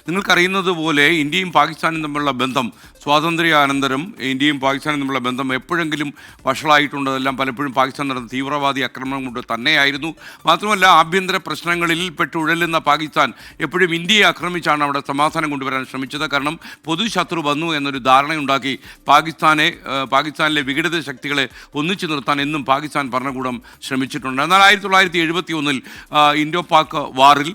നിങ്ങൾക്കറിയുന്നത് പോലെ ഇന്ത്യയും പാകിസ്ഥാനും തമ്മിലുള്ള ബന്ധം സ്വാതന്ത്ര്യാനന്തരം ഇന്ത്യയും പാകിസ്ഥാനും തമ്മിലുള്ള ബന്ധം എപ്പോഴെങ്കിലും വഷളായിട്ടുള്ളതെല്ലാം പലപ്പോഴും പാകിസ്ഥാൻ നടന്ന തീവ്രവാദി ആക്രമണം കൊണ്ട് തന്നെയായിരുന്നു. മാത്രമല്ല, ആഭ്യന്തര പ്രശ്നങ്ങളിൽ പെട്ടുഴലുന്ന പാകിസ്ഥാൻ എപ്പോഴും ഇന്ത്യയെ ആക്രമിച്ചാണ് അവിടെ സമാധാനം കൊണ്ടുവരാൻ ശ്രമിച്ചത്. കാരണം പൊതുശത്രു വന്നു എന്നൊരു ധാരണയുണ്ടാക്കി പാകിസ്ഥാനിലെ വിഘടിത ശക്തികളെ ഒന്നിച്ചു നിർത്താൻ എന്നും പാകിസ്ഥാൻ ഭരണകൂടം ശ്രമിച്ചിട്ടുണ്ട്. എന്നാൽ 1971 ഇൻഡോ പാക് വാറിൽ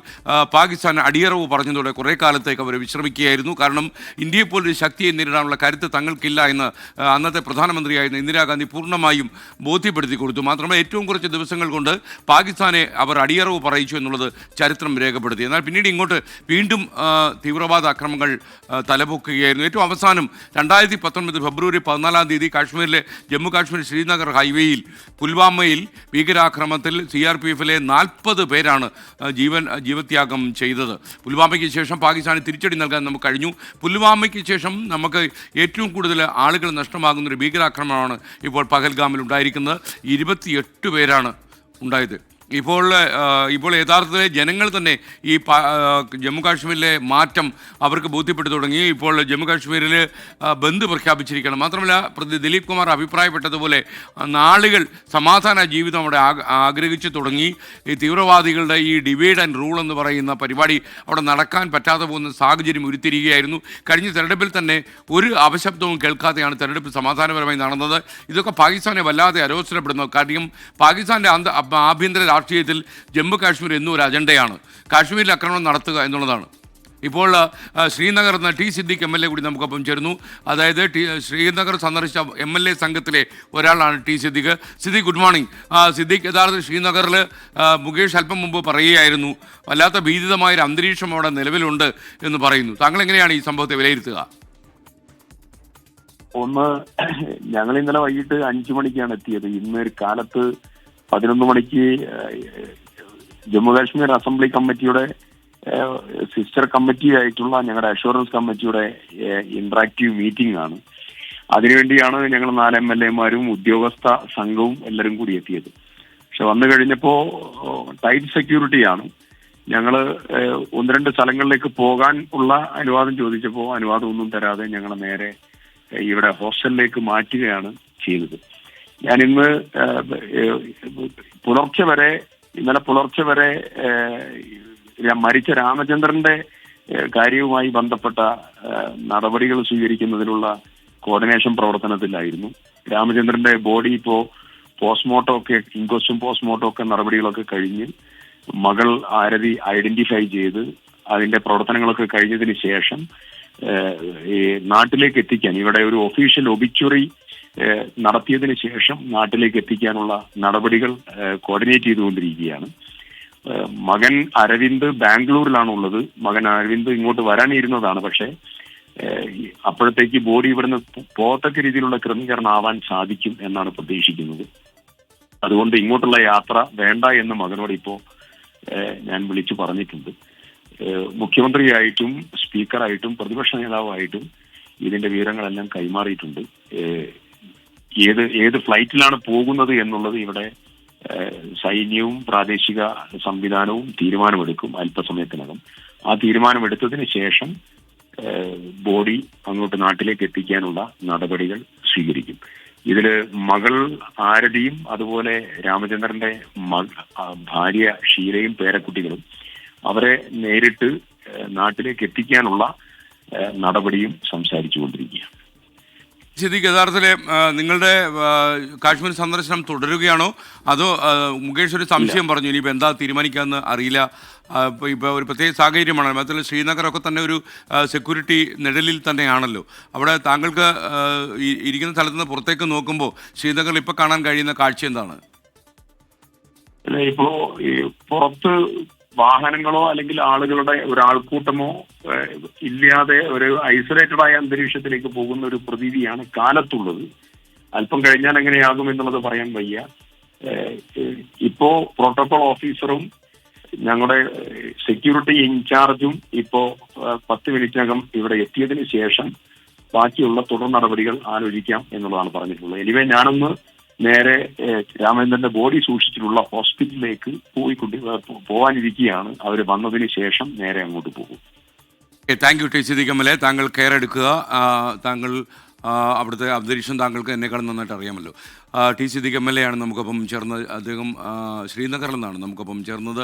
പാകിസ്ഥാൻ അടിയറവ് പറഞ്ഞതോടെ കുറേ കാലത്തേക്ക് അവർ വിശ്രമിക്കുകയായിരുന്നു. കാരണം ഇന്ത്യയെപ്പോലൊരു ശക്തിയെ നേരിടാനുള്ള കരുത്ത് തങ്ങൾക്കില്ല എന്ന് അന്നത്തെ പ്രധാനമന്ത്രിയായിരുന്ന ഇന്ദിരാഗാന്ധി പൂർണ്ണമായും ബോധ്യപ്പെടുത്തി കൊടുത്തു. മാത്രമല്ല, ഏറ്റവും കുറച്ച് ദിവസങ്ങൾ കൊണ്ട് പാകിസ്ഥാനെ അവർ അടിയറവ് പറയിച്ചു എന്നുള്ളത് ചരിത്രം രേഖപ്പെടുത്തി. എന്നാൽ പിന്നീട് ഇങ്ങോട്ട് വീണ്ടും തീവ്രവാദ ആക്രമണങ്ങൾ തലപൊക്കുകയായിരുന്നു. ഏറ്റവും അവസാനം 2019 ഫെബ്രുവരി 14 കാശ്മീരിലെ ജമ്മു കാശ്മീർ ശ്രീനഗർ ഹൈവേയിൽ പുൽവാമയിൽ ഭീകരാക്രമണത്തിൽ CRPFലെ 40 പേരാണ് ജീവത്യാഗം ചെയ്തത്. പുൽവാമയ്ക്ക് ശേഷം പാകിസ്ഥാന് തിരിച്ചടി നൽകാൻ നമുക്ക് കഴിഞ്ഞു. പുൽവാമയ്ക്ക് ശേഷം നമുക്ക് ഏറ്റവും കൂടുതൽ ആളുകൾ നഷ്ടമാകുന്നൊരു ഭീകരാക്രമണമാണ് ഇപ്പോൾ പഹൽഗാമിൽ ഉണ്ടായിരിക്കുന്നത്. 28 പേരാണ് ഉണ്ടായത്. ഇപ്പോൾ യഥാർത്ഥത്തിൽ ജനങ്ങൾ തന്നെ ഈ ജമ്മു കാശ്മീരിലെ മാറ്റം അവർക്ക് ബോധ്യപ്പെട്ടു തുടങ്ങി. ഇപ്പോൾ ജമ്മു കാശ്മീരിൽ ബന്ദ് പ്രഖ്യാപിച്ചിരിക്കണം. മാത്രമല്ല, ദിലീപ് കുമാർ അഭിപ്രായപ്പെട്ടതുപോലെ നാളുകൾ സമാധാന ജീവിതം അവിടെ ആഗ്രഹിച്ചു തുടങ്ങി. ഈ തീവ്രവാദികളുടെ ഈ ഡിവൈഡ് ആൻഡ് റൂൾ എന്ന് പറയുന്ന പരിപാടി അവിടെ നടക്കാൻ പറ്റാതെ പോകുന്ന സാഹചര്യം ഉരുത്തിരിക്കുകയായിരുന്നു. കഴിഞ്ഞ തെരഞ്ഞെടുപ്പിൽ തന്നെ ഒരു അപശബ്ദവും കേൾക്കാതെയാണ് തെരഞ്ഞെടുപ്പ് സമാധാനപരമായി നടന്നത്. ഇതൊക്കെ പാകിസ്ഥാനെ വല്ലാതെ അരോചനപ്പെടുന്നു. കാര്യം പാകിസ്ഥാൻ്റെ ആഭ്യന്തര രാഷ്ട്രീയത്തിൽ ജമ്മു കാശ്മീർ എന്നും ഒരു അജണ്ടയാണ്. കാശ്മീരിൽ ആക്രമണം നടത്തുക എന്നുള്ളതാണ്. ഇപ്പോൾ ശ്രീനഗർ എന്ന ടി സിദ്ദിഖ് MLA കൂടി നമുക്കൊപ്പം ചേരുന്നു. അതായത് ശ്രീനഗർ സന്ദർശിച്ച MLA സംഘത്തിലെ ഒരാളാണ് T Siddique. Siddique, good morning. Siddique, യഥാർത്ഥത്തിൽ ശ്രീനഗറിൽ മുകേഷ് അല്പം മുമ്പ് പറയുകയായിരുന്നു, വല്ലാത്ത ഭീതിതമായൊരു അന്തരീക്ഷം അവിടെ നിലവിലുണ്ട് എന്ന് പറയുന്നു. താങ്കൾ എങ്ങനെയാണ് ഈ സംഭവത്തെ വിലയിരുത്തുക? ഒന്ന്, ഞങ്ങൾ ഇന്നലെ വൈകിട്ട് 5 മണിക്കാണ് എത്തിയത്. ഇന്ന് കാലത്ത് 11 മണിക്ക് ജമ്മു കാശ്മീർ അസംബ്ലി കമ്മിറ്റിയുടെ സിസ്റ്റർ കമ്മിറ്റി ആയിട്ടുള്ള ഞങ്ങളുടെ അഷുറൻസ് കമ്മിറ്റിയുടെ ഇന്ററാക്റ്റീവ് മീറ്റിംഗ് ആണ്. അതിനുവേണ്ടിയാണ് ഞങ്ങൾ 4 MLA-മാരും ഉദ്യോഗസ്ഥ സംഘവും എല്ലാവരും കൂടി എത്തിയത്. പക്ഷെ വന്നു കഴിഞ്ഞപ്പോൾ ടൈറ്റ് സെക്യൂരിറ്റിയാണ്. ഞങ്ങൾ 1-2 സ്ഥലങ്ങളിലേക്ക് പോകാൻ ഉള്ള അനുവാദം ചോദിച്ചപ്പോൾ അനുവാദം ഒന്നും തരാതെ ഞങ്ങൾ നേരെ ഇവിടെ ഹോസ്റ്റലിലേക്ക് മാറ്റുകയാണ് ചെയ്തത്. ഞാൻ ഇന്നലെ പുലർച്ചെ വരെ മരിച്ച രാമചന്ദ്രന്റെ കാര്യവുമായി ബന്ധപ്പെട്ട നടപടികൾ സ്വീകരിക്കുന്നതിനുള്ള കോർഡിനേഷൻ പ്രവർത്തനത്തിലായിരുന്നു. രാമചന്ദ്രന്റെ ബോഡി ഇപ്പോൾ ഇൻക്വസ്റ്റും പോസ്റ്റ്മോർട്ടം ഒക്കെ നടപടികളൊക്കെ കഴിഞ്ഞ് മകൾ ആരതി ഐഡന്റിഫൈ ചെയ്ത് അതിന്റെ പ്രവർത്തനങ്ങളൊക്കെ കഴിഞ്ഞതിന് ശേഷം നാട്ടിലേക്ക് എത്തിക്കാൻ, ഇവിടെ ഒരു ഒഫീഷ്യൽ ഒബിച്വറി നടത്തിയതിന് ശേഷം നാട്ടിലേക്ക് എത്തിക്കാനുള്ള നടപടികൾ കോർഡിനേറ്റ് ചെയ്തുകൊണ്ടിരിക്കുകയാണ്. മകൻ അരവിന്ദ് ബാംഗ്ലൂരിലാണുള്ളത്. മകൻ അരവിന്ദ് ഇങ്ങോട്ട് വരാനിരുന്നതാണ്. പക്ഷേ അപ്പോഴത്തേക്ക് ബോഡി ഇവിടുന്ന് പോകത്തക്ക രീതിയിലുള്ള ക്രമീകരണം ആവാൻ സാധിക്കും എന്നാണ് പ്രതീക്ഷിക്കുന്നത്. അതുകൊണ്ട് ഇങ്ങോട്ടുള്ള യാത്ര വേണ്ട എന്ന് മകനോട് ഇപ്പോൾ ഞാൻ വിളിച്ചു പറഞ്ഞിട്ടുണ്ട്. മുഖ്യമന്ത്രിയായിട്ടും സ്പീക്കറായിട്ടും പ്രതിപക്ഷ നേതാവായിട്ടും ഇതിന്റെ വിവരങ്ങളെല്ലാം കൈമാറിയിട്ടുണ്ട്. ഏത് ഫ്ലൈറ്റിലാണ് പോകുന്നത് എന്നുള്ളത് ഇവിടെ സൈന്യവും പ്രാദേശിക സംവിധാനവും തീരുമാനമെടുക്കും അല്പസമയത്തിനകം. ആ തീരുമാനമെടുത്തതിന് ശേഷം ബോഡി അങ്ങോട്ട് നാട്ടിലേക്ക് എത്തിക്കാനുള്ള നടപടികൾ സ്വീകരിക്കും. ഇതില് മകൾ ആരതിയും അതുപോലെ രാമചന്ദ്രന്റെ ഭാര്യ ഷീലയും പേരക്കുട്ടികളും അവരെ നേരിട്ട് നാട്ടിലേക്ക് എത്തിക്കാനുള്ള നടപടിയും സംസാരിച്ചുകൊണ്ടിരിക്കുകയാണ്. സിദ്ദിഖ്, യഥാർത്ഥത്തിൽ നിങ്ങളുടെ കാശ്മീർ സന്ദർശനം തുടരുകയാണോ അതോ മുകേഷ് ഒരു സംശയം പറഞ്ഞു ഇനിയിപ്പോൾ എന്താ തീരുമാനിക്കാമെന്ന് അറിയില്ല, ഇപ്പോൾ ഒരു പ്രത്യേക സാഹചര്യമാണ്, മാത്രമല്ല ശ്രീനഗറൊക്കെ തന്നെ ഒരു സെക്യൂരിറ്റി നിഴലിൽ തന്നെയാണല്ലോ, അവിടെ താങ്കൾക്ക് ഇരിക്കുന്ന സ്ഥലത്ത് നിന്ന് പുറത്തേക്ക് നോക്കുമ്പോൾ ശ്രീനഗറിൽ ഇപ്പോൾ കാണാൻ കഴിയുന്ന കാഴ്ച എന്താണ്? ഇപ്പോൾ പുറത്ത് വാഹനങ്ങളോ അല്ലെങ്കിൽ ആളുകളുടെ ഒരാൾക്കൂട്ടമോ ഇല്ലാതെ ഒരു ഐസൊലേറ്റഡ് ആയ അന്തരീക്ഷത്തിലേക്ക് പോകുന്ന ഒരു പ്രതീതിയാണ് കാലത്തുള്ളത്. അല്പം കഴിഞ്ഞാൽ എങ്ങനെയാകും എന്നുള്ളത് പറയാൻ വയ്യ. ഇപ്പോ പ്രോട്ടോകോൾ ഓഫീസറും ഞങ്ങളുടെ സെക്യൂരിറ്റി ഇൻചാർജും ഇപ്പോ 10 മിനിറ്റിനകം ഇവിടെ എത്തിയതിന് ശേഷം ബാക്കിയുള്ള തുടർ നടപടികൾ ആലോചിക്കാം എന്നുള്ളതാണ് പറഞ്ഞിട്ടുള്ളത്. എനിവേ ഞാനൊന്ന് നേരെ രാമചന്ദ്രന്റെ ബോഡി സൂക്ഷിച്ചിട്ടുള്ള ഹോസ്പിറ്റലിലേക്ക് പോവാനിരിക്കുകയാണ്. അവർ വന്നതിന് ശേഷം നേരെ അങ്ങോട്ട് പോകും. Thank you T Siddique M L A. താങ്കൾ കെയർ എടുക്കുക. താങ്കൾ അവിടുത്തെ അന്തരീക്ഷം താങ്കൾക്ക് എന്നെക്കാളും നന്നായിട്ട് അറിയാമല്ലോ. T Siddique M L A ആണ് നമുക്കൊപ്പം ചേർന്നത്. അദ്ദേഹം ശ്രീനഗറിൽ നിന്നാണ് നമുക്കൊപ്പം ചേർന്നത്.